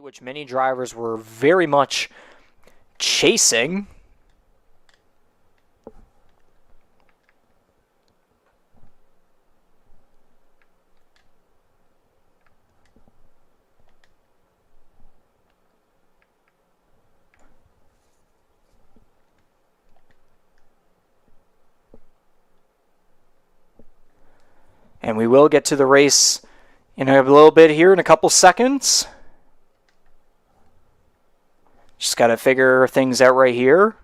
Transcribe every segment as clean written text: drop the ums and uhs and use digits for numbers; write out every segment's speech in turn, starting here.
which many drivers were very much chasing. And we will get to the race in a little bit here, in a couple seconds. Just got to figure things out right here.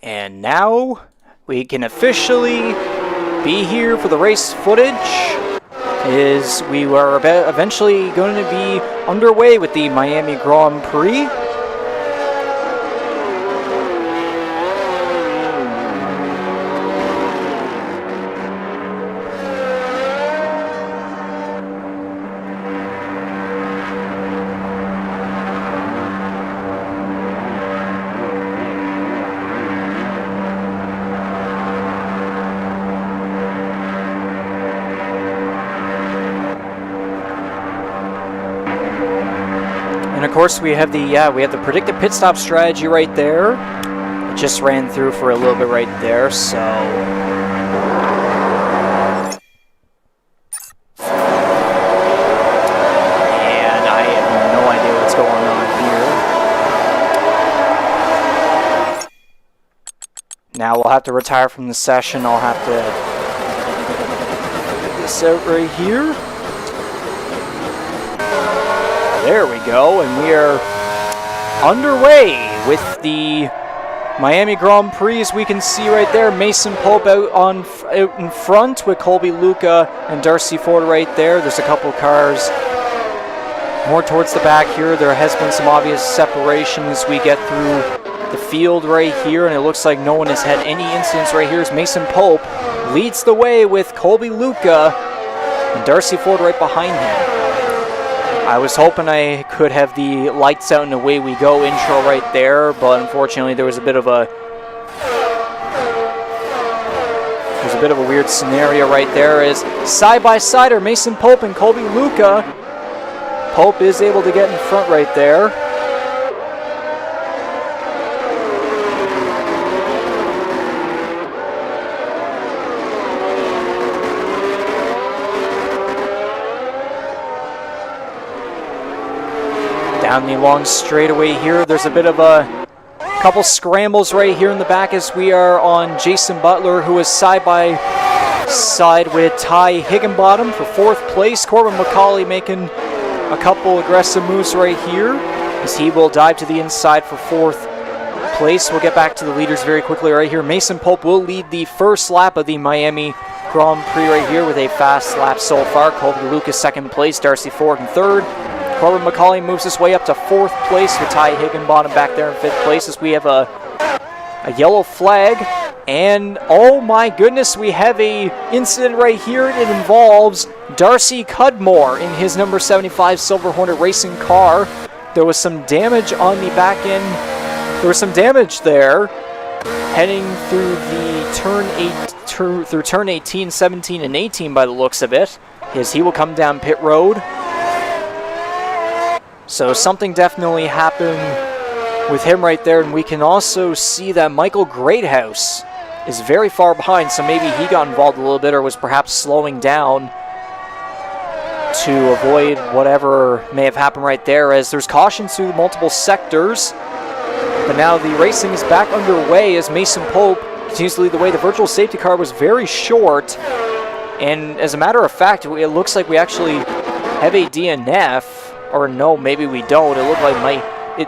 And now we can officially be here for the race footage. We are eventually going to be underway with the Miami Grand Prix. And of course we have the predicted pit stop strategy right there. It just ran through for a little bit right there, so and I have no idea what's going on here. Now we'll have to retire from the session. I'll have to get this out right here. There we go, and we are underway with the Miami Grand Prix. As we can see right there, Mason Pope out in front with Colby Luca and Darcy Ford right there. There's a couple cars more towards the back here. There has been some obvious separation as we get through the field right here, and it looks like no one has had any incidents right here as Mason Pope leads the way with Colby Luca and Darcy Ford right behind him. I was hoping I could have the lights out and away we go intro right there, but unfortunately there was a bit of a weird scenario right there as side by side are Mason Pope and Colby Luca. Pope is able to get in front right there. Down the long straightaway here, there's a bit of a couple scrambles right here in the back as we are on Jason Butler, who is side by side with Ty Higginbottom for fourth place. Corbin McCauley making a couple aggressive moves right here, as he will dive to the inside for 4th place. We'll get back to the leaders very quickly right here. Mason Pope will lead the first lap of the Miami Grand Prix right here with a fast lap so far. Colby Lucas 2nd place, Darcy Ford in 3rd. Corbin McCauley moves his way up to 4th place with Ty Higginbottom back there in 5th place as we have a yellow flag. And oh my goodness, we have a incident right here. It involves Darcy Cudmore in his number 75 Silver Hornet racing car. There was some damage on the back end. There was some damage there heading through the turn 18, 17, and 18 by the looks of it, as he will come down pit road. So something definitely happened with him right there, and we can also see that Michael Greathouse is very far behind, so maybe he got involved a little bit or was perhaps slowing down to avoid whatever may have happened right there, as there's cautions through multiple sectors. But now the racing is back underway as Mason Pope continues to lead the way. The virtual safety car was very short, and as a matter of fact, it looks like we actually have a DNF, or no, maybe we don't. It looked like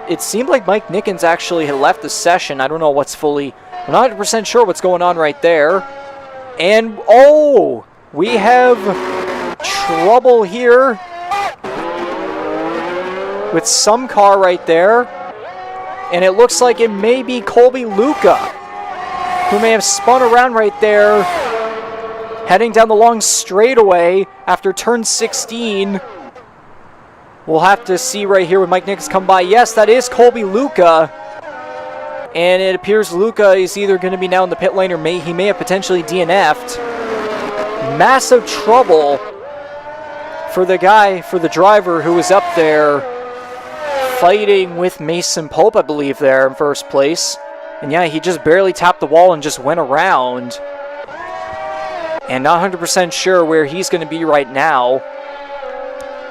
it seemed like Mike Nickens actually had left the session. I don't know what's fully, I'm not 100% sure what's going on right there. And oh, we have trouble here with some car right there. And it looks like it may be Colby Luca, who may have spun around right there, heading down the long straightaway after turn 16. We'll have to see right here when Mike Nickens come by. Yes, that is Colby Luca. And it appears Luca is either going to be now in the pit lane or he may have potentially DNF'd. Massive trouble for the driver who was up there fighting with Mason Pope, I believe, there in 1st place. And yeah, he just barely tapped the wall and just went around. And not 100% sure where he's going to be right now,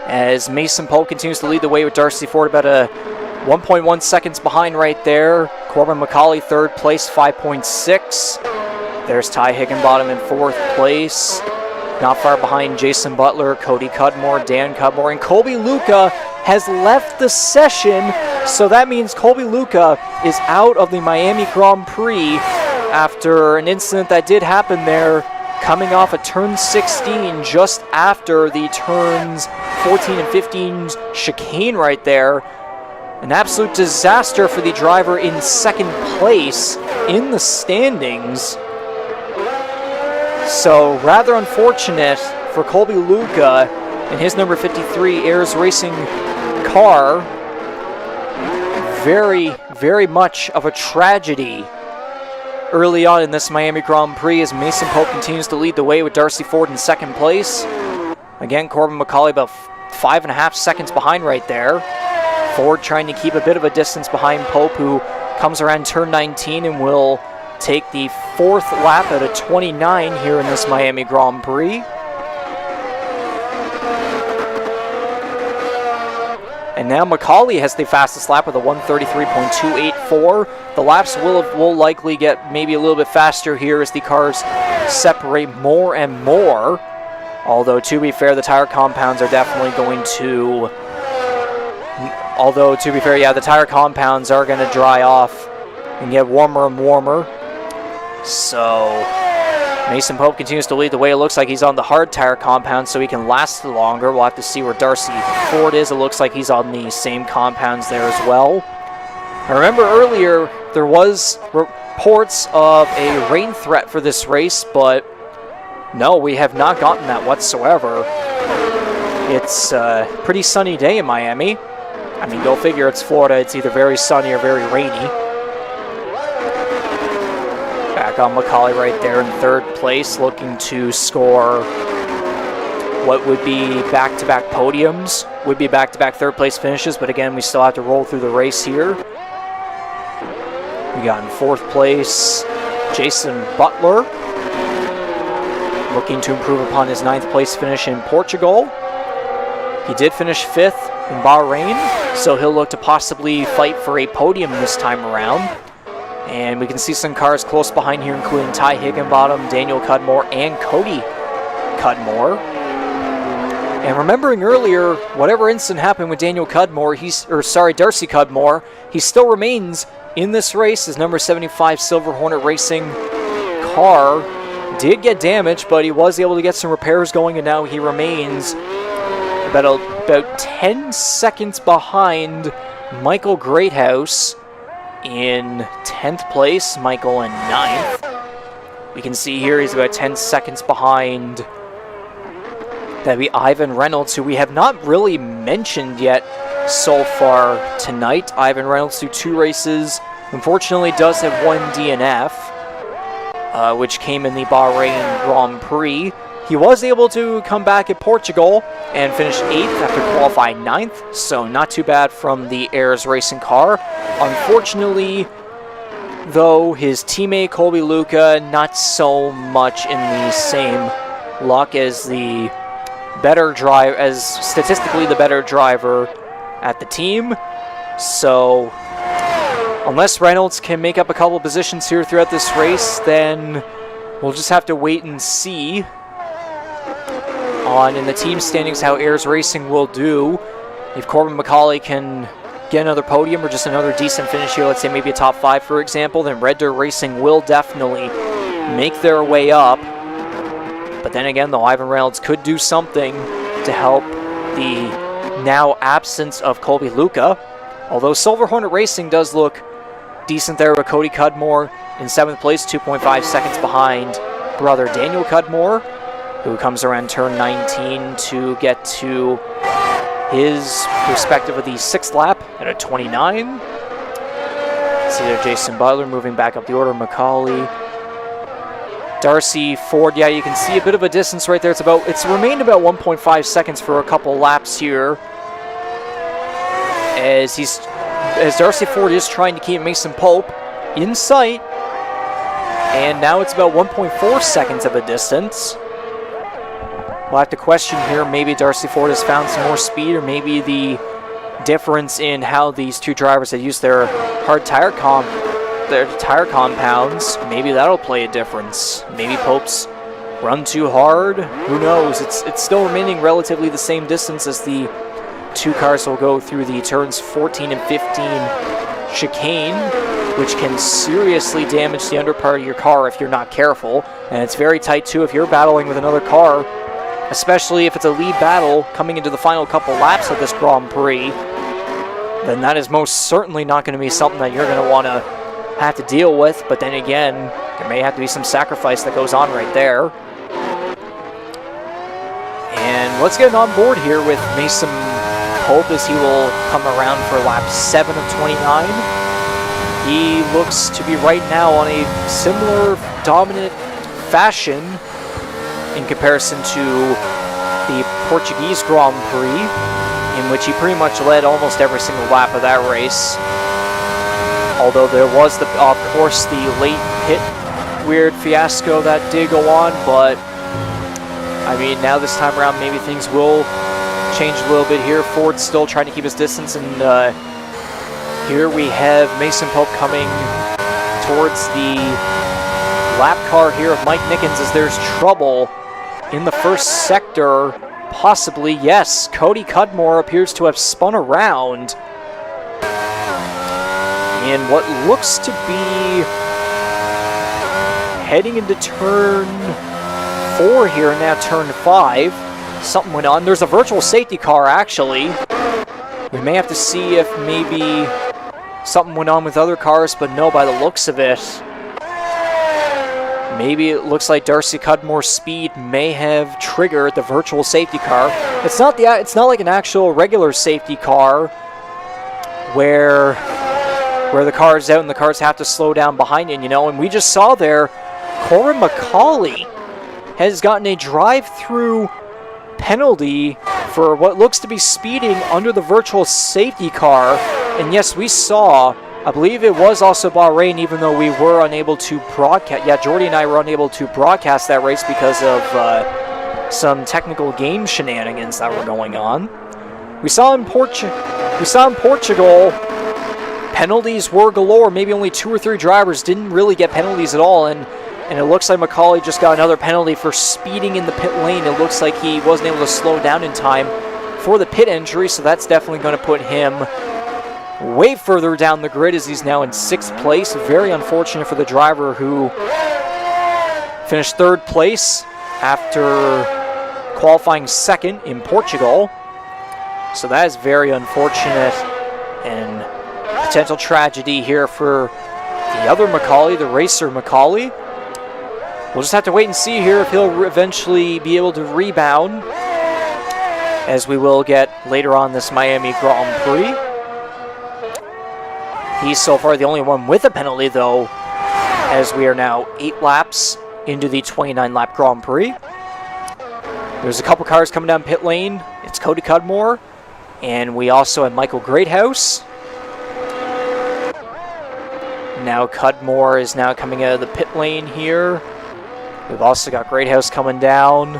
as Mason Pope continues to lead the way with Darcy Ford about a 1.1 seconds behind right there. Corbin McCauley 3rd place, 5.6. There's Ty Higginbottom in 4th place. Not far behind Jason Butler, Cody Cudmore, Dan Cudmore, and Colby Luca has left the session, so that means Colby Luca is out of the Miami Grand Prix after an incident that did happen there, coming off a turn 16 just after the turns 14 and 15 chicane right there. An absolute disaster for the driver in 2nd place in the standings. So rather unfortunate for Colby Luca and his number 53 Ayers Racing car. Very, very much of a tragedy early on in this Miami Grand Prix as Mason Pope continues to lead the way with Darcy Ford in 2nd place. Again, Corbin McCauley about 5.5 seconds behind right there. Ford trying to keep a bit of a distance behind Pope, who comes around turn 19 and will take the 4th lap at a 29 here in this Miami Grand Prix. And now McCauley has the fastest lap with a 1:33.284. The laps will likely get maybe a little bit faster here as the cars separate more and more. Although, to be fair, the tire compounds are definitely going to... Although, to be fair, yeah, the tire compounds are going to dry off and get warmer and warmer. So, Mason Pope continues to lead the way. It looks like he's on the hard tire compound so he can last longer. We'll have to see where Darcy Ford is. It looks like he's on the same compounds there as well. I remember earlier there was reports of a rain threat for this race, but no, we have not gotten that whatsoever. It's a pretty sunny day in Miami. I mean, go figure, it's Florida. It's either very sunny or very rainy. Back on McCauley right there in 3rd place, looking to score what would be back-to-back podiums, would be back-to-back 3rd place finishes, but again, we still have to roll through the race here. We got in 4th place, Jason Butler, looking to improve upon his 9th place finish in Portugal. He did finish 5th in Bahrain, so he'll look to possibly fight for a podium this time around. And we can see some cars close behind here, including Ty Higginbottom, Daniel Cudmore, and Cody Cudmore. And remembering earlier, whatever incident happened with Darcy Cudmore, he still remains in this race. His number 75 Silver Hornet Racing car did get damaged, but he was able to get some repairs going, and now he remains about 10 seconds behind Michael Greathouse in 10th place, Michael in 9th. We can see here he's about 10 seconds behind. That'd be Ivan Reynolds, who we have not really mentioned yet so far tonight. Ivan Reynolds through 2 races. Unfortunately, does have 1 DNF, which came in the Bahrain Grand Prix. He was able to come back at Portugal and finish 8th after qualifying 9th, so not too bad from the Ayres Racing car. Unfortunately, though, his teammate Colby Luca not so much in the same luck as the statistically the better driver at the team. So unless Reynolds can make up a couple of positions here throughout this race, then we'll just have to wait and see in the team standings how Ayres Racing will do. If Corbin McCauley can get another podium or just another decent finish here, let's say maybe a top 5 for example, then Red Dirt Racing will definitely make their way up. But then again, though, Ivan Reynolds could do something to help the now absence of Colby Luca. Although Silver Hornet Racing does look decent there with Cody Cudmore in 7th place, 2.5 seconds behind brother Daniel Cudmore, who comes around turn 19 to get to his respective of the 6th lap at a 29. See there Jason Butler moving back up the order, McCauley. Darcy Ford, yeah, you can see a bit of a distance right there. It's remained about 1.5 seconds for a couple laps here, as Darcy Ford is trying to keep Mason Pope in sight, and now it's about 1.4 seconds of a distance. We'll have to question here, maybe Darcy Ford has found some more speed, or maybe the difference in how these 2 drivers have used their hard tire compounds, maybe that'll play a difference. Maybe Pope's run too hard, who knows. It's still remaining relatively the same distance as the 2 cars will go through the turns 14 and 15 chicane, which can seriously damage the under part of your car if you're not careful. And it's very tight too if you're battling with another car, especially if it's a lead battle coming into the final couple laps of this Grand Prix. Then that is most certainly not going to be something that you're going to want to have to deal with. But then again, there may have to be some sacrifice that goes on right there. And let's get on board here with Mason Pope as he will come around for lap 7 of 29. He looks to be right now on a similar dominant fashion in comparison to the Portuguese Grand Prix, in which he pretty much led almost every single lap of that race. Although there was, of course, the late pit weird fiasco that did go on, but I mean, now this time around, maybe things will change a little bit here. Ford's still trying to keep his distance, and here we have Mason Pope coming towards the lap car here of Mike Nickens as there's trouble in the first sector. Possibly, yes, Cody Cudmore appears to have spun around in what looks to be heading into turn 4 here, and now turn 5. Something went on. There's a virtual safety car, actually. We may have to see if maybe something went on with other cars, but no, by the looks of it, maybe it looks like Darcy Cudmore's speed may have triggered the virtual safety car. It's not like an actual regular safety car where the car is out and the cars have to slow down behind it, you know. And we just saw there, Corbin McCauley has gotten a drive-through penalty for what looks to be speeding under the virtual safety car. And yes, we saw, I believe it was also Bahrain, even though we were unable to broadcast. Yeah, Jordy and I were unable to broadcast that race because of some technical game shenanigans that were going on. We saw in Portugal, penalties were galore. Maybe only 2 or 3 drivers didn't really get penalties at all, and And it looks like McCauley just got another penalty for speeding in the pit lane. It looks like he wasn't able to slow down in time for the pit entry, so that's definitely going to put him way further down the grid as he's now in 6th place. Very unfortunate for the driver who finished 3rd place after qualifying 2nd in Portugal. So that is very unfortunate and potential tragedy here for the other McCauley, the racer McCauley. We'll just have to wait and see here if he'll eventually be able to rebound, as we will get later on this Miami Grand Prix. He's so far the only one with a penalty, though, as we are now 8 laps into the 29-lap Grand Prix. There's a couple cars coming down pit lane. It's Cody Cudmore, and we also have Michael Greathouse. Now Cudmore is now coming out of the pit lane here. We've also got Greathouse coming down.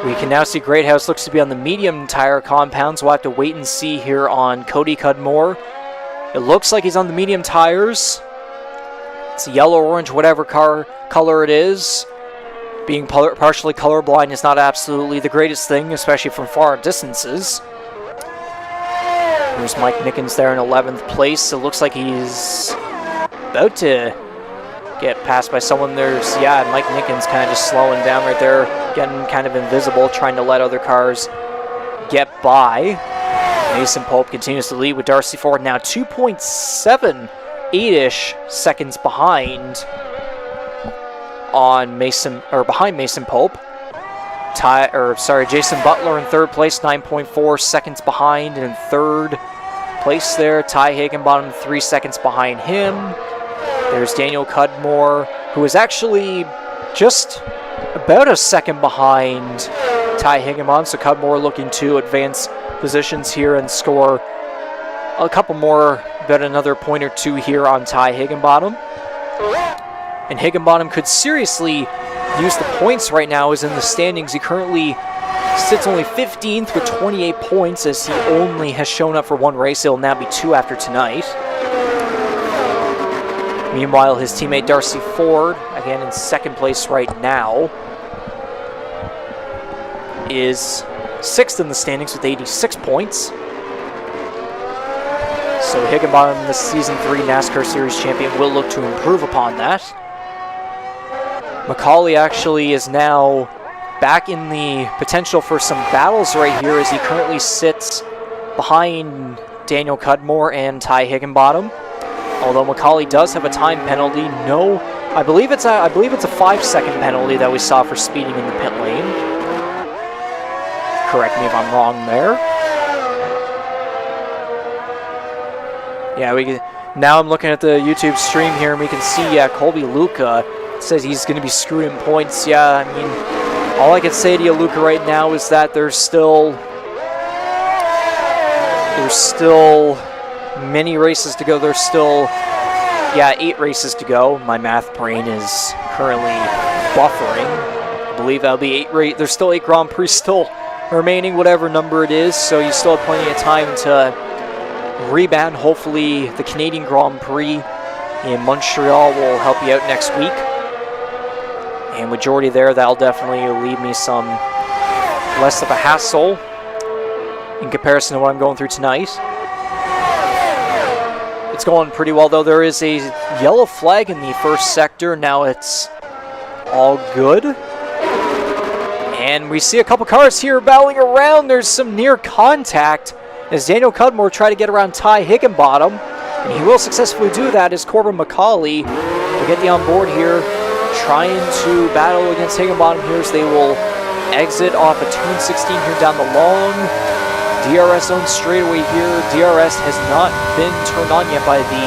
We can now see Greathouse looks to be on the medium tire compound, so we'll have to wait and see here on Cody Cudmore. It looks like he's on the medium tires. It's yellow, orange, whatever color it is. Being partially colorblind is not absolutely the greatest thing, especially from far distances. There's Mike Nickens there in 11th place. It looks like he's about to get passed by someone. There's, yeah, Mike Nickens kind of just slowing down right there, getting kind of invisible, trying to let other cars get by. Mason Pope continues to lead with Darcy Ford now 2.78-ish seconds behind on Mason, or behind Mason Pope. Jason Butler in 3rd place, 9.4 seconds behind in 3rd place there. Ty Higginbottom 3 seconds behind him. There's Daniel Cudmore, who is actually just about a second behind Ty Higginbottom. So Cudmore looking to advance positions here and score a couple more, about another point or two here on Ty Higginbottom. And Higginbottom could seriously use the points right now as in the standings. He currently sits only 15th with 28 points as he only has shown up for 1 race. He'll now be 2 after tonight. Meanwhile, his teammate Darcy Ford, again in 2nd place right now, is 6th in the standings with 86 points. So Higginbottom, the Season 3 NASCAR Series champion, will look to improve upon that. McCauley actually is now back in the potential for some battles right here as he currently sits behind Daniel Cudmore and Ty Higginbottom. Although McCauley does have a time penalty, I believe it's a 5-second penalty that we saw for speeding in the pit lane. Correct me if I'm wrong there. Yeah, now I'm looking at the YouTube stream here, and we can see, Colby Luca says he's going to be screwed in points. Yeah, I mean, all I can say to you, Luca, right now is that there's still many races to go. There's still, 8 races to go. My math brain is currently buffering. I believe that'll be 8 there's still 8 Grand Prix still remaining, whatever number it is, so you still have plenty of time to rebound. Hopefully the Canadian Grand Prix in Montreal will help you out next week. And with Jordy there, that'll definitely leave me some less of a hassle in comparison to what I'm going through tonight. It's going pretty well, though. There is a yellow flag in the first sector. Now it's all good. And we see a couple cars here battling around. There's some near contact as Daniel Cudmore tried to get around Ty Higginbottom. And he will successfully do that as Corbin McCauley will get the on board here, trying to battle against Higginbottom here as they will exit off of turn 16 here down the long DRS zone straightaway here. DRS has not been turned on yet by the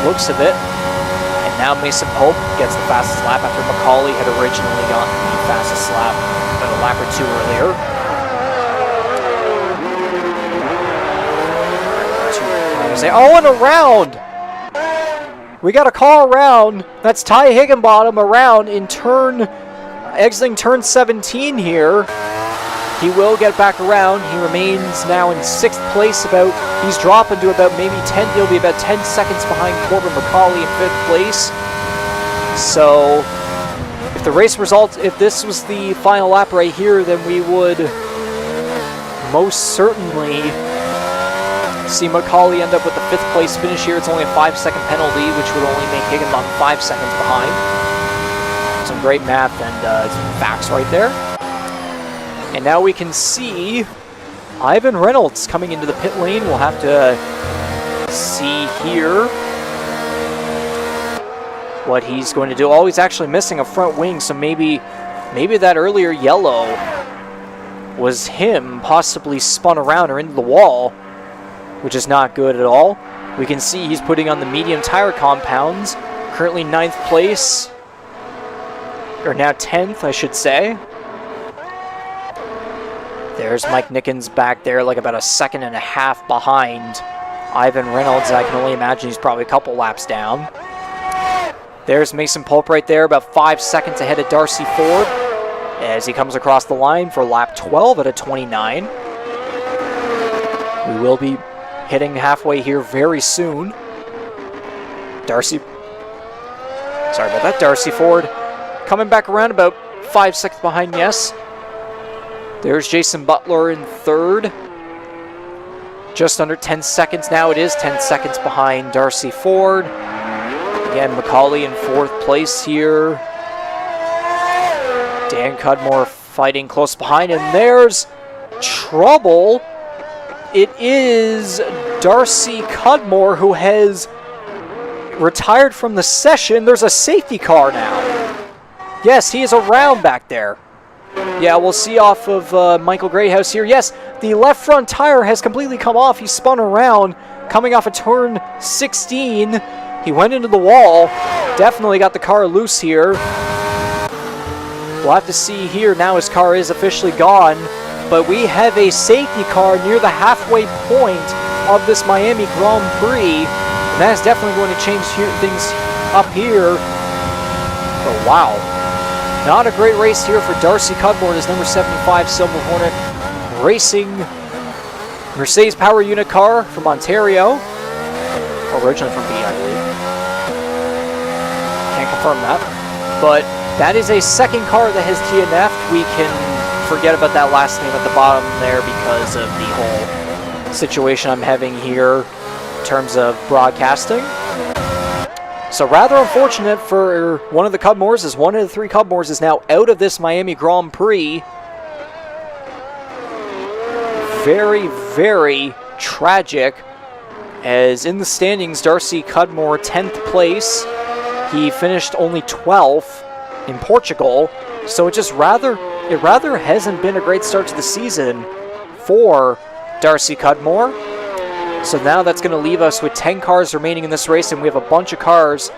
looks of it. And now Mason Pope gets the fastest lap after McCauley had originally gotten the fastest lap about a lap or 2 earlier. Oh, and around! We got a car around. That's Ty Higginbottom around in exiting turn 17 here. He will get back around. He remains now in 6th place. He's dropping to about maybe 10. He'll be about 10 seconds behind Corbin McCauley in 5th place. So if the race result, if this was the final lap right here, then we would most certainly see Macaulay end up with the 5th place finish here. It's only a 5-second penalty, which would only make Higginbottom 5 seconds behind. Some great math and some facts right there. And now we can see Ivan Reynolds coming into the pit lane. We'll have to see here what he's going to do. Oh, he's actually missing a front wing, so maybe that earlier yellow was him possibly spun around or into the wall, which is not good at all. We can see he's putting on the medium tire compounds. Currently 9th place, or now 10th, I should say. There's Mike Nickens back there, like about a 1.5 seconds behind Ivan Reynolds. I can only imagine he's probably a couple laps down. There's Mason Pope right there, about 5 seconds ahead of Darcy Ford as he comes across the line for lap 12 at a 29. We will be hitting halfway here very soon. Darcy Ford coming back around about 5 seconds behind, yes. There's Jason Butler in 3rd. Just under 10 seconds now. It is 10 seconds behind Darcy Ford. Again, Macaulay in 4th place here. Dan Cudmore fighting close behind, and there's trouble. It is Darcy Cudmore who has retired from the session. There's a safety car now. Yes, he is around back there. Yeah, we'll see off of Michael Greathouse here. Yes, the left front tire has completely come off. He spun around, coming off of turn 16. He went into the wall. Definitely got the car loose here. We'll have to see here. Now his car is officially gone. But we have a safety car near the halfway point of this Miami Grand Prix. And that is definitely going to change things up here. But wow. Not a great race here for Darcy Cudmore, his number 75 Silver Hornet Racing Mercedes Power Unit car from Ontario. Originally from B, I believe. Can't confirm that. But that is a second car that has DNF'd. We can forget about that last name at the bottom there because of the whole situation I'm having here in terms of broadcasting. So rather unfortunate for one of the Cudmores, as one of the 3 Cudmores is now out of this Miami Grand Prix. Very, very tragic, as in the standings, Darcy Cudmore 10th place. He finished only 12th in Portugal, so it rather hasn't been a great start to the season for Darcy Cudmore. So now that's going to leave us with 10 cars remaining in this race, and we have a bunch of cars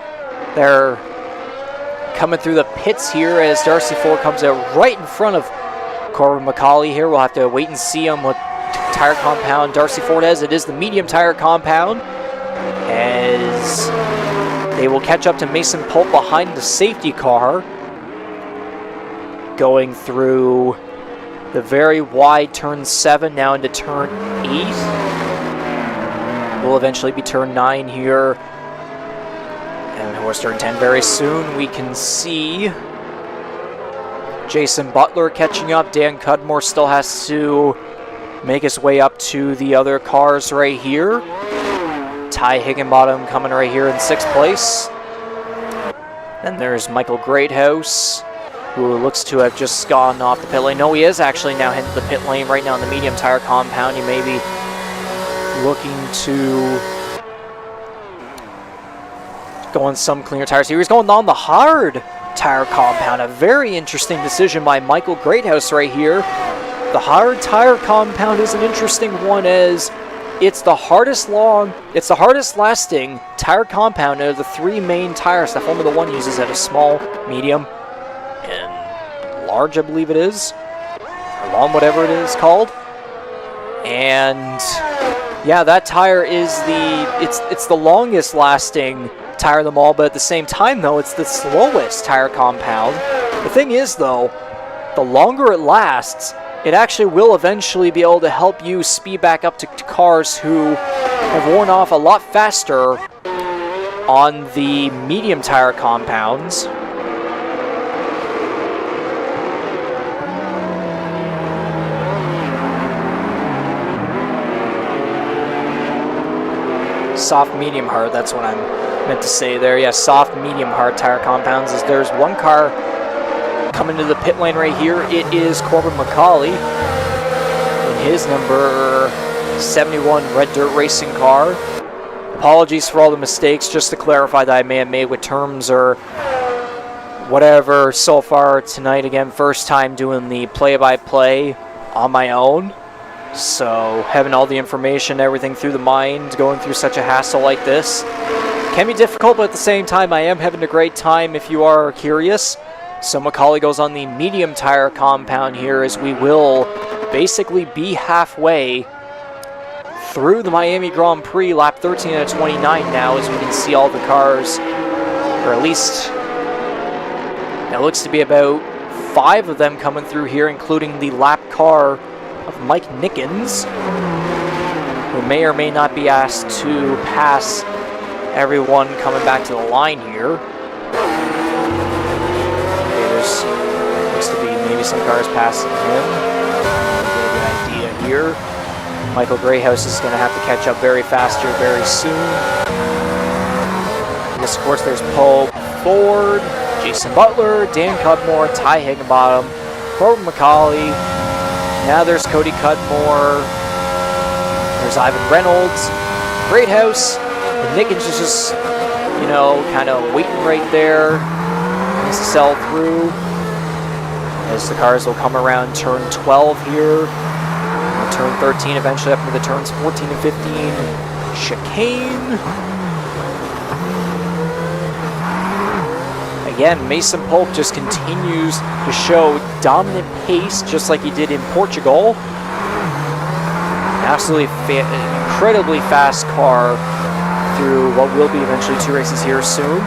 that are coming through the pits here as Darcy Ford comes out right in front of Corbin Macaulay here. We'll have to wait and see on what tire compound Darcy Ford has. It is the medium tire compound, as they will catch up to Mason Pope behind the safety car, going through the very wide turn 7 now into turn 8. Will eventually be turn 9 here, and of course turn 10 very soon. We can see Jason Butler catching up. Dan Cudmore still has to make his way up to the other cars right here. Ty Higginbottom coming right here in 6th place. Then there's Michael Greathouse, who looks to have just gone off the pit lane. No, he is actually now heading to the pit lane right now in the medium tire compound. He may be looking to go on some cleaner tires here. He's going on the hard tire compound. A very interesting decision by Michael Greathouse right here. The hard tire compound is an interesting one, as it's the hardest lasting tire compound out of the 3 main tires that Formula 1 uses at a small, medium, and large, I believe it is, or long, whatever it is called. And yeah, that tire is it's the longest lasting tire of them all, but at the same time though, it's the slowest tire compound. The thing is though, the longer it lasts, it actually will eventually be able to help you speed back up to cars who have worn off a lot faster on the medium tire compounds. Soft, medium, hard, that's what I'm meant to say there. Yeah, soft, medium, hard tire compounds. As there's one car coming to the pit lane right here. It is Corbin McCauley in his number 71 Red Dirt Racing car. Apologies for all the mistakes, just to clarify that I may have made with terms or whatever so far tonight. Again, first time doing the play-by-play on my own. So having all the information, everything through the mind, going through such a hassle like this can be difficult, but at the same time I am having a great time if you are curious. So McCauley goes on the medium tire compound here, as we will basically be halfway through the Miami Grand Prix, lap 13 out of 29 now, as we can see all the cars, or at least it looks to be about 5 of them coming through here, including the lap car of Mike Nickens, who may or may not be asked to pass everyone coming back to the line here. Okay, there's looks to be maybe some cars passing him. Get a good idea here. Michael Greyhouse is going to have to catch up very fast here very soon. Yes, of course, there's Pope, Ford, Jason Butler, Dan Cudmore, Ty Higginbottom, Corbin McCauley. Now there's Cody Cudmore. There's Ivan Reynolds, Greathouse, and Nickens is just, you know, kind of waiting right there. Needs to sell through. As the cars will come around turn 12 here. Turn 13 eventually up into the turns 14 and 15. Chicane. Again, Mason Pope just continues to show dominant pace, just like he did in Portugal. Absolutely incredibly fast car through what will be eventually 2 races here soon.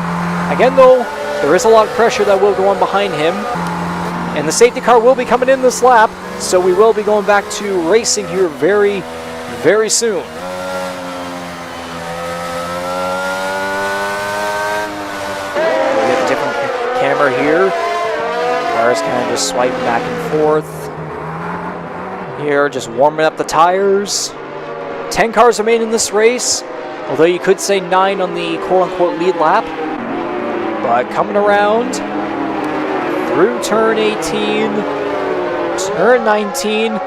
Again, though, there is a lot of pressure that will go on behind him. And the safety car will be coming in this lap, so we will be going back to racing here very, very soon. We get a different camera here. Cars kind of just swiping back and forth. Here, just warming up the tires. 10 cars remain in this race, although you could say 9 on the quote-unquote lead lap. But coming around through turn 18, turn 19,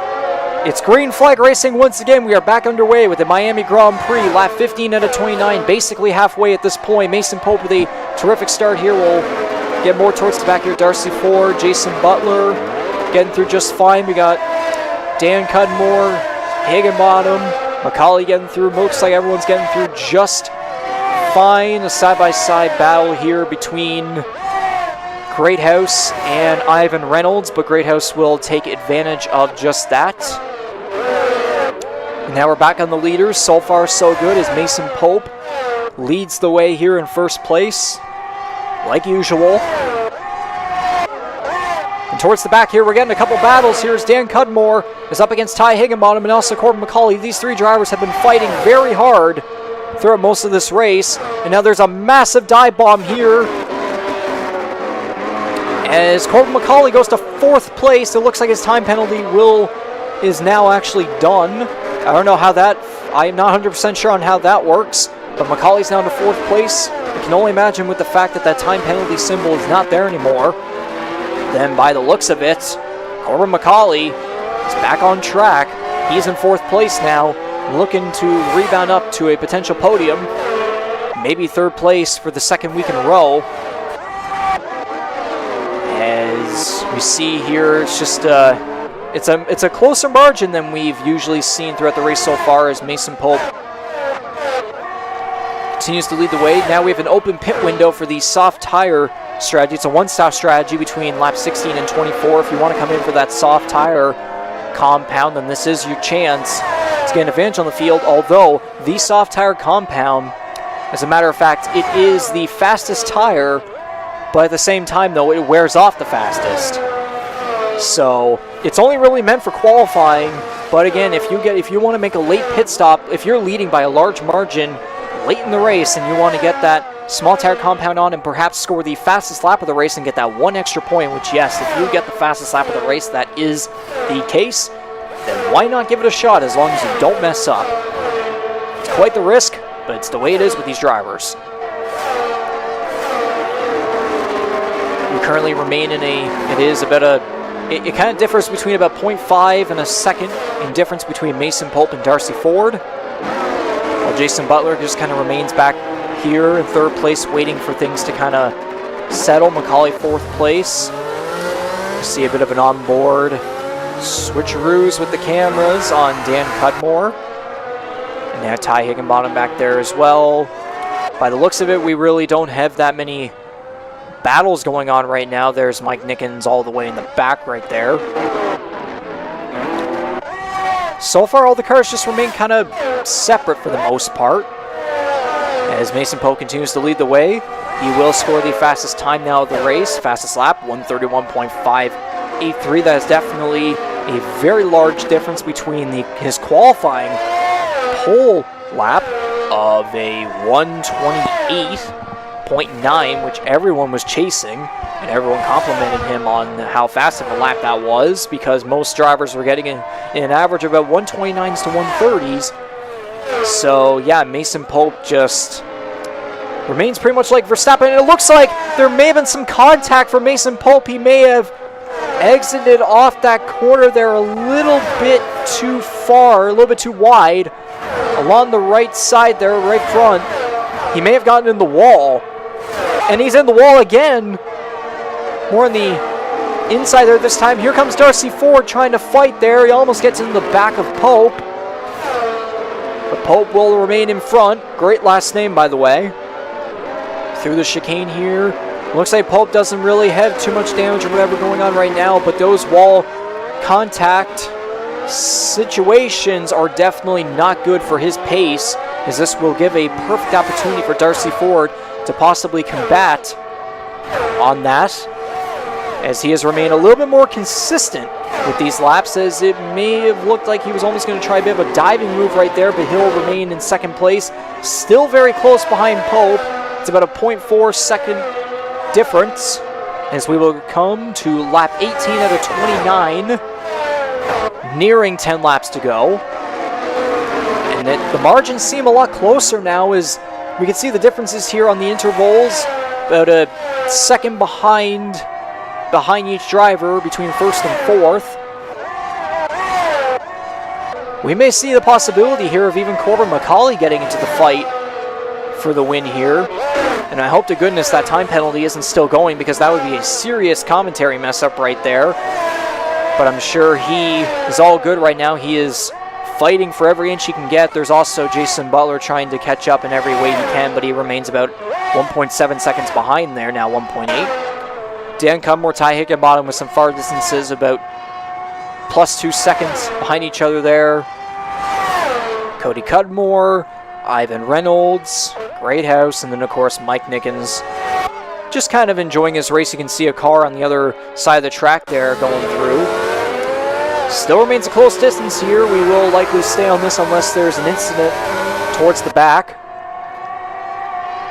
it's green flag racing once again. We are back underway with the Miami Grand Prix, lap 15 out of 29, basically halfway at this point. Mason Pope with a terrific start here. We'll get more towards the back here. Darcy Ford, Jason Butler getting through just fine. We got Dan Cudmore, Higginbottom, McCauley getting through. Looks like everyone's getting through just fine. A side-by-side battle here between Greathouse and Ivan Reynolds, but Greathouse will take advantage of just that. And now we're back on the leaders. So far, so good, as Mason Pope leads the way here in first place, like usual. And towards the back here, we're getting a couple battles here as Dan Cudmore is up against Ty Higginbottom and also Corbin McCauley. These 3 drivers have been fighting very hard throughout most of this race. And now there's a massive dive bomb here, as Corbin McCauley goes to 4th place. It looks like his time penalty is now actually done. I don't know how that, I'm not 100% sure on how that works, but McCauley's now to 4th place. I can only imagine with the fact that that time penalty symbol is not there anymore. Then by the looks of it, Corbin McCauley is back on track. He's in 4th place now, looking to rebound up to a potential podium. Maybe 3rd place for the 2nd week in a row. As we see here, it's just it's a closer margin than we've usually seen throughout the race so far, as Mason Pope continues to lead the way. Now we have an open pit window for the soft tire strategy. It's a one-stop strategy between lap 16 and 24. If you want to come in for that soft tire compound, then this is your chance to get an advantage on the field. Although the soft tire compound, as a matter of fact, it is the fastest tire, but at the same time, though, it wears off the fastest. So it's only really meant for qualifying. But again, if you want to make a late pit stop, if you're leading by a large margin late in the race and you want to get that small tire compound on and perhaps score the fastest lap of the race and get that one extra point, which, yes, if you get the fastest lap of the race, that is the case, then why not give it a shot as long as you don't mess up? It's quite the risk, but it's the way it is with these drivers. We currently remain in it kind of differs between about 0.5 and a second in difference between Mason Pope and Darcy Ford, while Jason Butler just kind of remains back here in third place, waiting for things to kind of settle. Macaulay fourth place. You see a bit of an onboard switcheroos with the cameras on Dan Cudmore. And now Ty Higginbottom back there as well. By the looks of it, we really don't have that many battles going on right now. There's Mike Nickens all the way in the back right there. So far, all the cars just remain kind of separate for the most part. As Mason Pope continues to lead the way, he will score the fastest time now of the race. Fastest lap, 1:31.583. That is definitely a very large difference between his qualifying pole lap of a 1:28.9, which everyone was chasing, and everyone complimented him on how fast of a lap that was, because most drivers were getting in an average of about 1:29s to 1:30s. So yeah, Mason Pope just remains pretty much like Verstappen, and it looks like there may have been some contact for Mason Pope. He may have exited off that corner there a little bit too far, a little bit too wide, along the right side there, right front. He may have gotten in the wall, and he's in the wall again. More on the inside there this time. Here comes Darcy Ford trying to fight there. He almost gets in the back of Pope, but Pope will remain in front. Great last name, by the way. Through the chicane here. Looks like Pope doesn't really have too much damage or whatever going on right now, but those wall contact situations are definitely not good for his pace, as this will give a perfect opportunity for Darcy Ford to possibly combat on that, as he has remained a little bit more consistent with these laps, as it may have looked like he was almost going to try a bit of a diving move right there, but he'll remain in second place, still very close behind Pope. It's about a 0.4 second difference, as we will come to lap 18 out of 29, nearing 10 laps to go. And the margins seem a lot closer now, as we can see the differences here on the intervals, about a second behind each driver between first and fourth. We may see the possibility here of even Corbin McCauley getting into the fight for the win here. And I hope to goodness that time penalty isn't still going, because that would be a serious commentary mess up right there. But I'm sure he is all good right now. He is fighting for every inch he can get. There's also Jason Butler trying to catch up in every way he can, but he remains about 1.7 seconds behind there, now 1.8. Dan Cudmore, Ty Higginbottom with some far distances, about +2 seconds behind each other there. Cody Cudmore, Ivan Reynolds, Greathouse, and then of course Mike Nickens just kind of enjoying his race. You can see a car on the other side of the track there going through. Still remains a close distance here. We will likely stay on this unless there's an incident towards the back.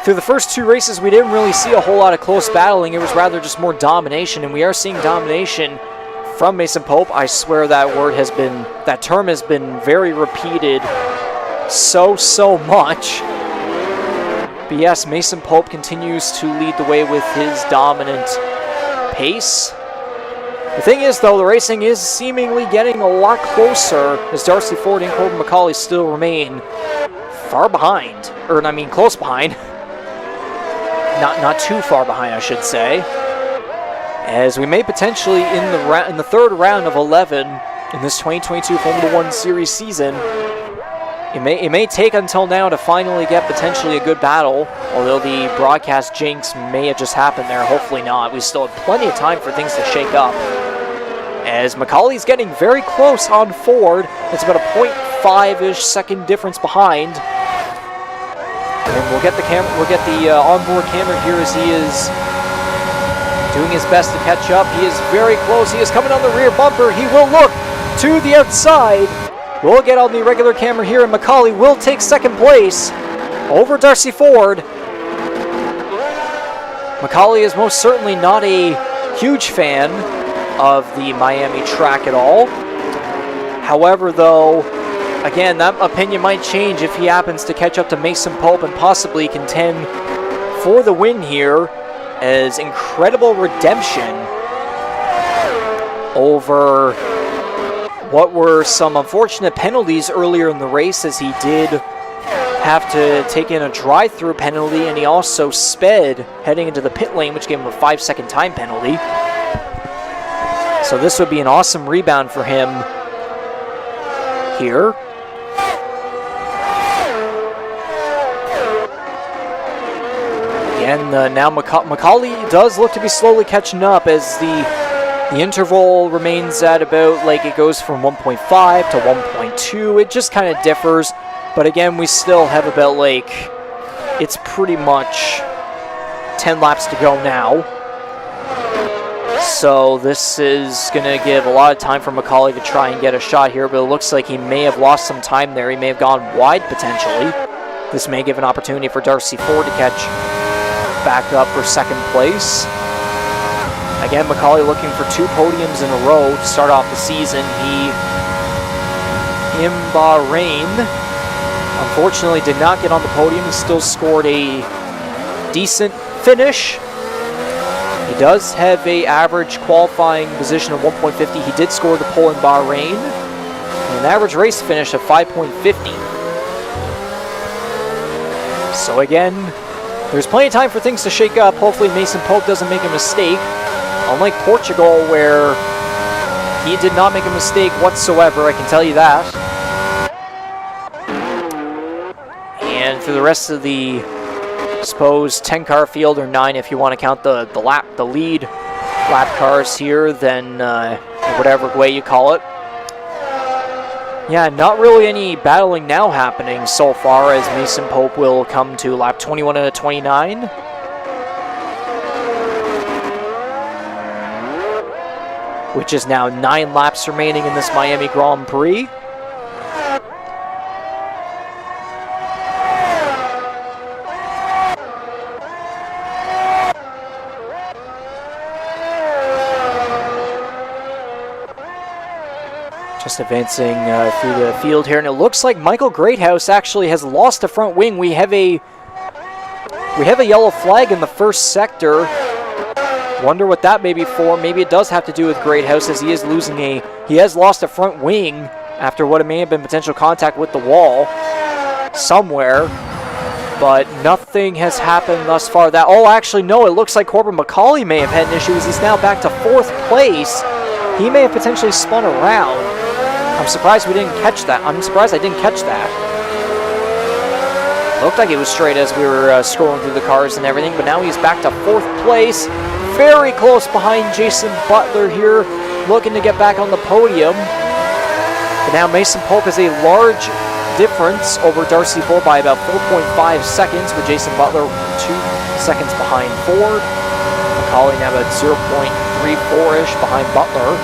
Through the first two races, we didn't really see a whole lot of close battling. It was rather just more domination, and we are seeing domination from Mason Pope. I swear that term has been very repeated so much. But yes, Mason Pope continues to lead the way with his dominant pace. The thing is, though, the racing is seemingly getting a lot closer, as Darcy Ford and Corbin McCauley still remain far behind. Close behind. Not too far behind, I should say. As we may potentially, in the third round of 11 in this 2022 Formula One Series season, it may take until now to finally get potentially a good battle, although the broadcast jinx may have just happened there. Hopefully not. We still have plenty of time for things to shake up. As McCauley's getting very close on Ford. It's about a 0.5-ish second difference behind. And we'll get the onboard camera here as he is doing his best to catch up. He is very close. He is coming on the rear bumper. He will look to the outside. We'll get on the regular camera here, and McCauley will take second place over Darcy Ford. Macaulay is most certainly not a huge fan of the Miami track at all. However, though, again, that opinion might change if he happens to catch up to Mason Pope and possibly contend for the win here, as incredible redemption over what were some unfortunate penalties earlier in the race, as he did have to take in a drive-through penalty, and he also sped heading into the pit lane, which gave him a 5-second time penalty. So this would be an awesome rebound for him here. Again, now Macaulay does look to be slowly catching up, as the interval remains at about, like, it goes from 1.5 to 1.2. It just kind of differs. But again, we still have about, like, it's pretty much 10 laps to go now. So this is going to give a lot of time for Macaulay to try and get a shot here, but it looks like he may have lost some time there. He may have gone wide, potentially. This may give an opportunity for Darcy Ford to catch back up for second place. Again, Macaulay looking for 2 podiums in a row to start off the season. He, in Bahrain, unfortunately did not get on the podium. He still scored a decent finish. He does have an average qualifying position of 1.50. He did score the pole in Bahrain, and an average race finish of 5.50. So again, there's plenty of time for things to shake up. Hopefully Mason Pope doesn't make a mistake. Unlike Portugal, where he did not make a mistake whatsoever, I can tell you that. And for the rest of the, I suppose, 10-car field, or 9 if you want to count the lead lap cars here, then whatever way you call it. Yeah, not really any battling now happening so far, as Mason Pope will come to lap 21 out of 29. Which is now 9 laps remaining in this Miami Grand Prix. Just advancing through the field here, and it looks like Michael Greathouse actually has lost a front wing. We have a yellow flag in the first sector. Wonder what that may be for. Maybe it does have to do with Greathouse, as he has lost a front wing after what it may have been potential contact with the wall somewhere. But nothing has happened thus far. Actually, no, it looks like Corbin Macaulay may have had an issue, as he's now back to 4th place. He may have potentially spun around. I'm surprised we didn't catch that. I'm surprised I didn't catch that. Looked like it was straight as we were scrolling through the cars and everything, but now he's back to 4th place. Very close behind Jason Butler here, looking to get back on the podium. But now Mason Pope has a large difference over Darcy Ford by about 4.5 seconds, with Jason Butler 2 seconds behind Ford. Macaulay now about 0.34-ish behind Butler.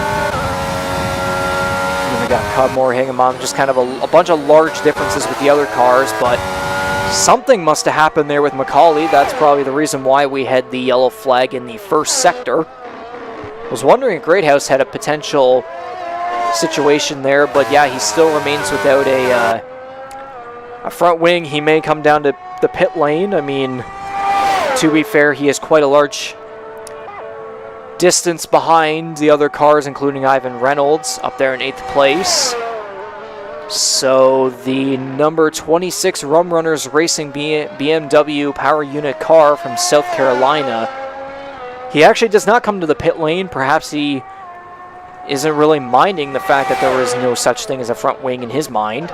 And then we got Cudmore hanging on, just kind of a bunch of large differences with the other cars, but something must have happened there with Macaulay. That's probably the reason why we had the yellow flag in the first sector. I was wondering if Greathouse had a potential situation there, but yeah, he still remains without a front wing. He may come down to the pit lane. I mean, to be fair, he is quite a large distance behind the other cars, including Ivan Reynolds up there in 8th place. So the number 26 Rum Runners Racing BMW power unit car from South Carolina, he actually does not come to the pit lane. Perhaps he isn't really minding the fact that there is no such thing as a front wing in his mind.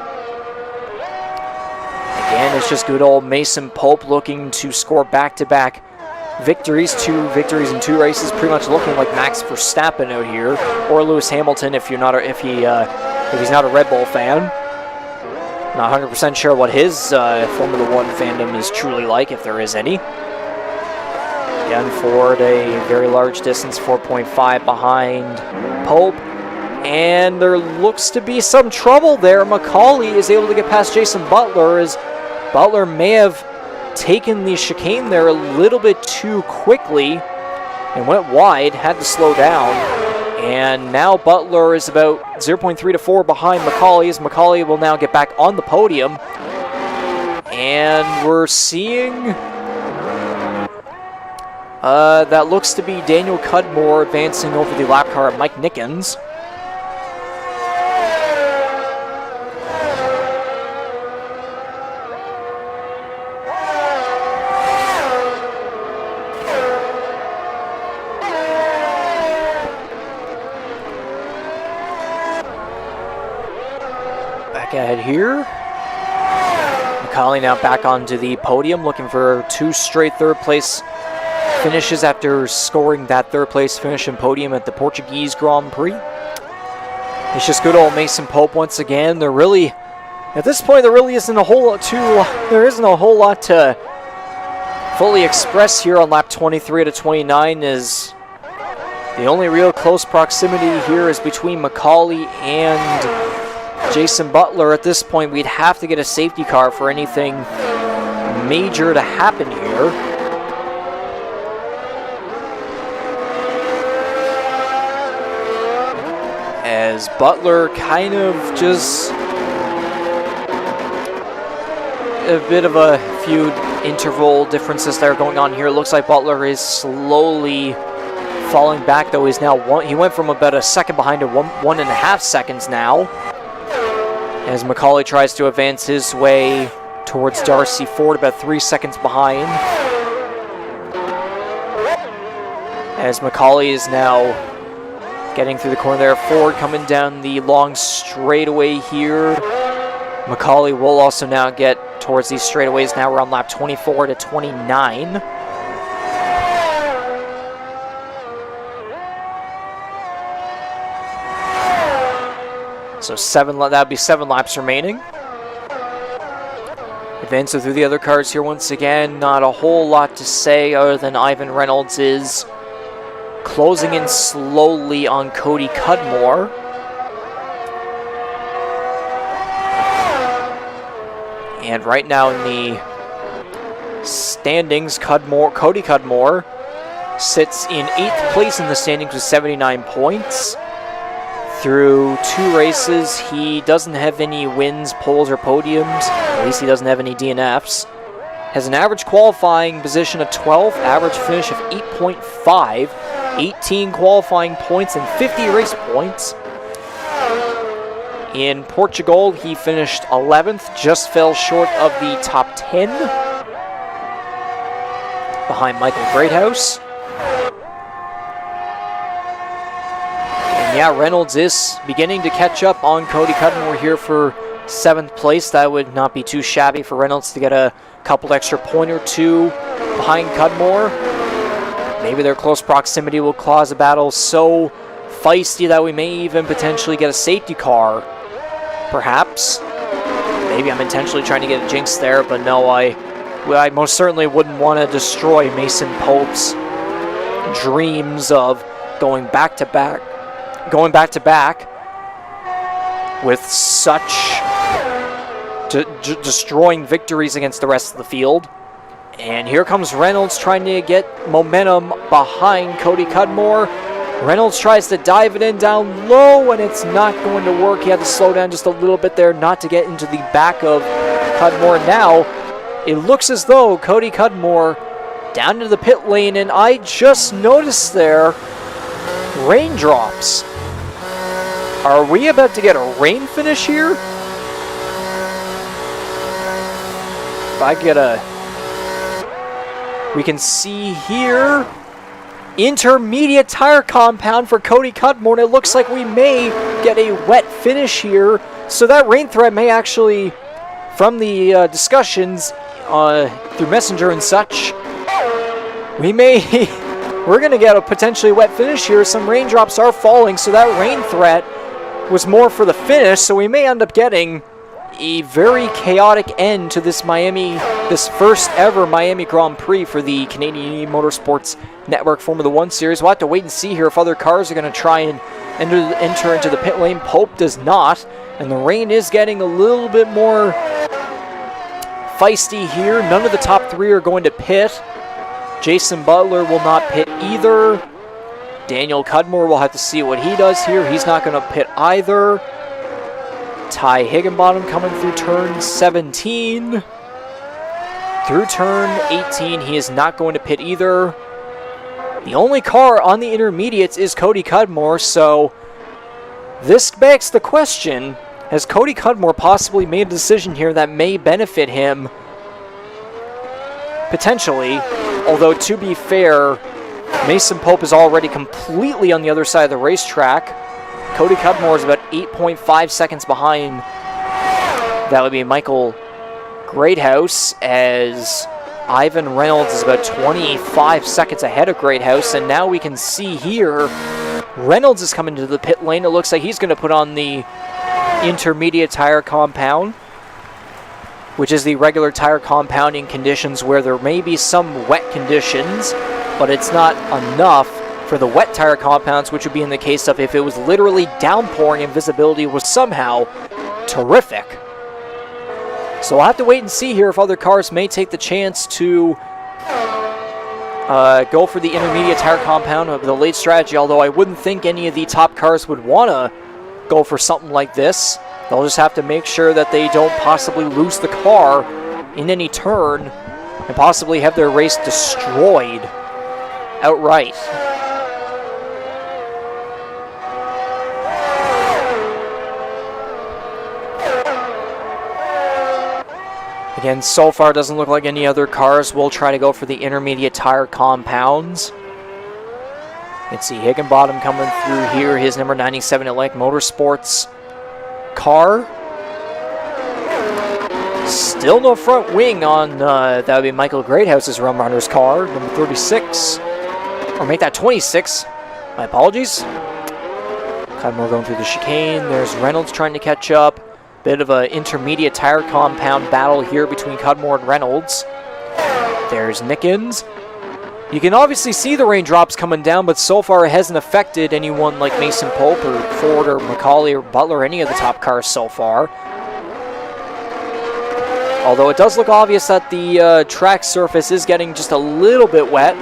Again, it's just good old Mason Pope looking to score back-to-back victories, 2 victories in 2 races, pretty much looking like Max Verstappen out here, or Lewis Hamilton if he's not a Red Bull fan. Not 100% sure what his Formula 1 fandom is truly like, if there is any. Again, Ford a very large distance, 4.5 behind Pope. And there looks to be some trouble there. Macaulay is able to get past Jason Butler, as Butler may have taken the chicane there a little bit too quickly and went wide, had to slow down. And now Butler is about 0.3 to 4 behind McCauley, as McCauley will now get back on the podium. And we're seeing that looks to be Daniel Cudmore advancing over the lap car at Mike Nickens. Back ahead here. McCauley now back onto the podium, looking for 2 straight third place finishes after scoring that third place finish and podium at the Portuguese Grand Prix. It's just good old Mason Pope once again. There really, at this point, there isn't a whole lot to fully express here on lap 23 to 29, as the only real close proximity here is between McCauley and Jason Butler. At this point, we'd have to get a safety car for anything major to happen here. As Butler kind of just a bit of a few interval differences that are going on here. It looks like Butler is slowly falling back, though. He's now he went from about a second behind to 1.5 seconds now, as McCauley tries to advance his way towards Darcy Ford, about 3 seconds behind. As McCauley is now getting through the corner there. Ford coming down the long straightaway here. McCauley will also now get towards these straightaways now around lap 24 to 29. So that would be 7 laps remaining. Advancing through the other cars here once again. Not a whole lot to say other than Ivan Reynolds is closing in slowly on Cody Cudmore. And right now in the standings, Cody Cudmore sits in 8th place in the standings with 79 points. Through 2 races, he doesn't have any wins, poles, or podiums. At least he doesn't have any DNFs. Has an average qualifying position of 12, average finish of 8.5, 18 qualifying points and 50 race points. In Portugal, he finished 11th, just fell short of the top 10, behind Michael Greathouse. And yeah, Reynolds is beginning to catch up on Cody Cudmore here for 7th place. That would not be too shabby for Reynolds to get a couple extra point or 2 behind Cudmore. Maybe their close proximity will cause a battle so feisty that we may even potentially get a safety car. Perhaps. Maybe I'm intentionally trying to get a jinx there, but no, I most certainly wouldn't want to destroy Mason Pope's dreams of going back to back with such destroying victories against the rest of the field. And here comes Reynolds trying to get momentum behind Cody Cudmore. Reynolds tries to dive it in down low, and it's not going to work. He had to slow down just a little bit there not to get into the back of Cudmore. Now, it looks as though Cody Cudmore down into the pit lane, and I just noticed there raindrops. Are we about to get a rain finish here? If I get we can see here intermediate tire compound for Cody Cudmore, and it looks like we may get a wet finish here. So that rain threat may actually, from the discussions through Messenger and such, we're going to get a potentially wet finish here. Some raindrops are falling, so that rain threat was more for the finish, so we may end up getting a very chaotic end to this first ever Miami Grand Prix for the Canadian eMotorsports Network Formula 1 Series. We'll have to wait and see here if other cars are going to try and enter into the pit lane. Pope does not, and the rain is getting a little bit more feisty here. None of the top three are going to pit. Jason Butler will not pit either. Daniel Cudmore will have to see what he does here. He's not going to pit either. Ty Higginbottom coming through turn 17. Through turn 18, he is not going to pit either. The only car on the intermediates is Cody Cudmore, so this begs the question, has Cody Cudmore possibly made a decision here that may benefit him? Potentially, although to be fair, Mason Pope is already completely on the other side of the racetrack. Cody Cudmore is about 8.5 seconds behind. That would be Michael Greathouse, as Ivan Reynolds is about 25 seconds ahead of Greathouse, and now we can see here Reynolds is coming to the pit lane. It looks like he's going to put on the intermediate tire compound, which is the regular tire compounding conditions where there may be some wet conditions, but it's not enough for the wet tire compounds, which would be in the case of if it was literally downpouring and visibility was somehow terrific. So we'll have to wait and see here if other cars may take the chance to go for the intermediate tire compound of the late strategy, although I wouldn't think any of the top cars would want to go for something like this. They'll just have to make sure that they don't possibly lose the car in any turn and possibly have their race destroyed outright. Again, so far it doesn't look like any other cars will try to go for the intermediate tire compounds. You can see Higginbottom coming through here, his number 97 Atlantic Motorsports car. Still no front wing on, that would be Michael Greathouse's Rum Runners car, number 36. Or make that 26. My apologies. Cudmore going through the chicane. There's Reynolds trying to catch up. Bit of an intermediate tire compound battle here between Cudmore and Reynolds. There's Nickens. You can obviously see the raindrops coming down, but so far it hasn't affected anyone like Mason Pope or Ford or McCauley or Butler, any of the top cars so far. Although it does look obvious that the track surface is getting just a little bit wet.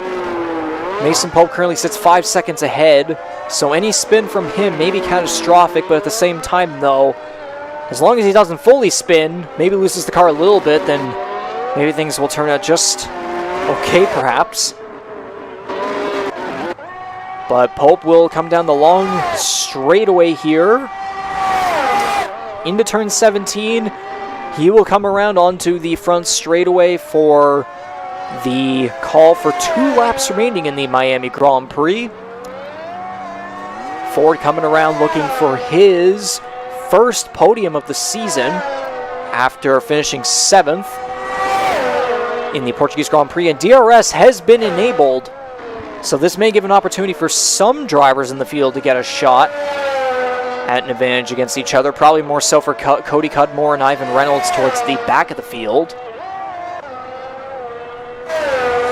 Mason Pope currently sits 5 seconds ahead, so any spin from him may be catastrophic, but at the same time though, as long as he doesn't fully spin, maybe loses the car a little bit, then maybe things will turn out just okay, perhaps. But Pope will come down the long straightaway here. Into turn 17, he will come around onto the front straightaway for the call for 2 laps remaining in the Miami Grand Prix. Ford coming around looking for his first podium of the season after finishing 7th in the Portuguese Grand Prix, and DRS has been enabled, so this may give an opportunity for some drivers in the field to get a shot at an advantage against each other, probably more so for Cody Cudmore and Ivan Reynolds towards the back of the field.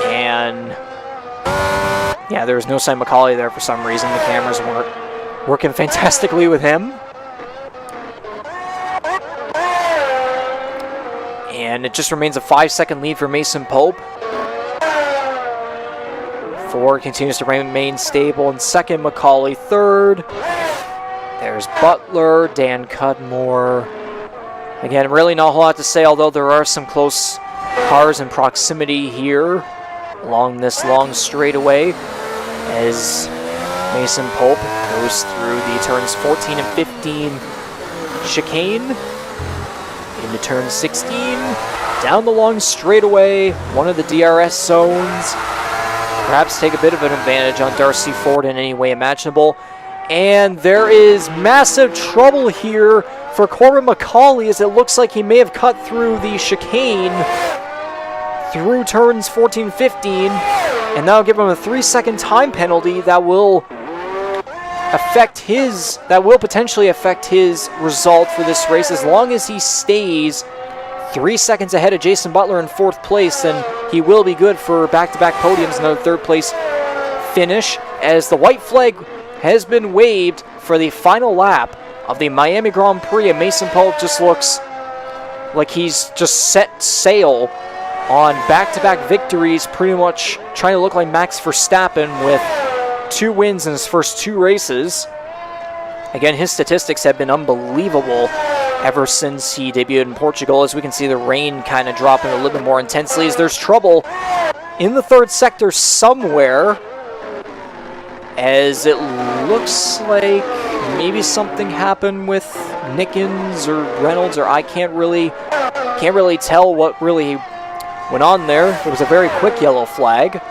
And yeah, there was no Simon McCauley there for some reason. The cameras weren't working fantastically with him. And it just remains a 5-second lead for Mason Pope. Ford continues to remain stable in second, McCauley third. There's Butler, Dan Cudmore. Again, really not a whole lot to say, although there are some close cars in proximity here along this long straightaway as Mason Pope goes through the turns 14 and 15 chicane. Into turn 16, down the long straightaway, one of the DRS zones. Perhaps take a bit of an advantage on Darcy Ford in any way imaginable. And there is massive trouble here for Corbin McCauley, as it looks like he may have cut through the chicane through turns 14 and 15, and that'll give him a 3-second time penalty that will potentially affect his result for this race. As long as he stays 3 seconds ahead of Jason Butler in 4th place, then he will be good for back-to-back podiums, another 3rd place finish, as the white flag has been waved for the final lap of the Miami Grand Prix, and Mason Pope just looks like he's just set sail on back-to-back victories, pretty much trying to look like Max Verstappen with 2 wins in his first 2 races. Again, his statistics have been unbelievable ever since he debuted in Portugal. As we can see, the rain kind of dropping a little bit more intensely as there's trouble in the 3rd sector somewhere, as it looks like maybe something happened with Nickens or Reynolds, or I can't really tell what really went on there. It was a very quick yellow flag.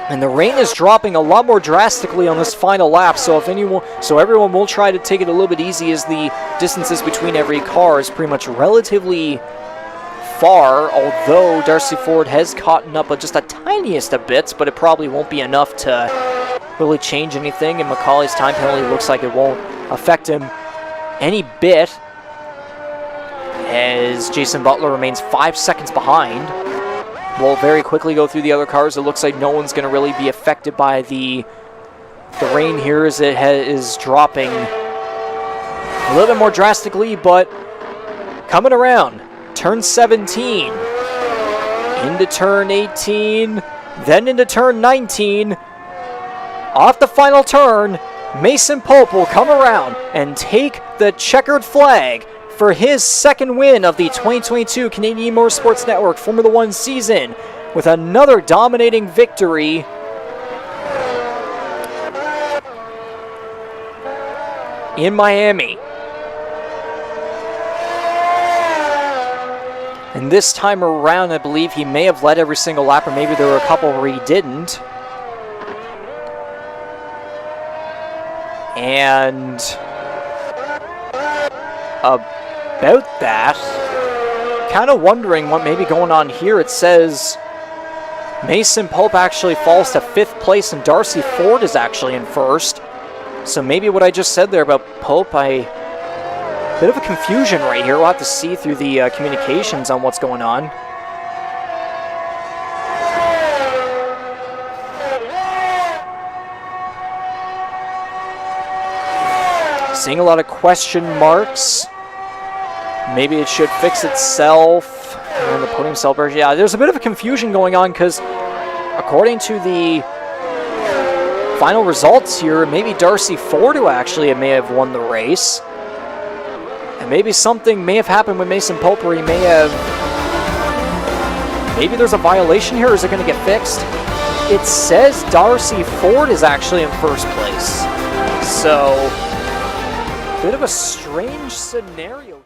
And the rain is dropping a lot more drastically on this final lap, so everyone will try to take it a little bit easy, as the distances between every car is pretty much relatively far, although Darcy Ford has caught up with just the tiniest of bits, but it probably won't be enough to really change anything, and Macaulay's time penalty looks like it won't affect him any bit, as Jason Butler remains 5 seconds behind. We'll very quickly go through the other cars. It looks like no one's going to really be affected by the rain here, as it is dropping a little bit more drastically, but coming around. Turn 17, into turn 18, then into turn 19. Off the final turn, Mason Pope will come around and take the checkered flag for his 2nd win of the 2022 Canadian eMotorsports Network Formula 1 season, with another dominating victory in Miami. And this time around, I believe he may have led every single lap, or maybe there were a couple where he didn't. And about that, kind of wondering what may be going on here. It says Mason Pope actually falls to 5th place, and Darcy Ford is actually in 1st. So maybe what I just said there about Pope, bit of a confusion right here. We'll have to see through the communications on what's going on. Seeing a lot of question marks. Maybe it should fix itself. And the podium celebration. Yeah, there's a bit of a confusion going on, because according to the final results here, maybe Darcy Ford, who actually may have won the race. And maybe something may have happened with Mason Pope, where he may have... Maybe there's a violation here, or is it going to get fixed? It says Darcy Ford is actually in 1st place. So, bit of a strange scenario.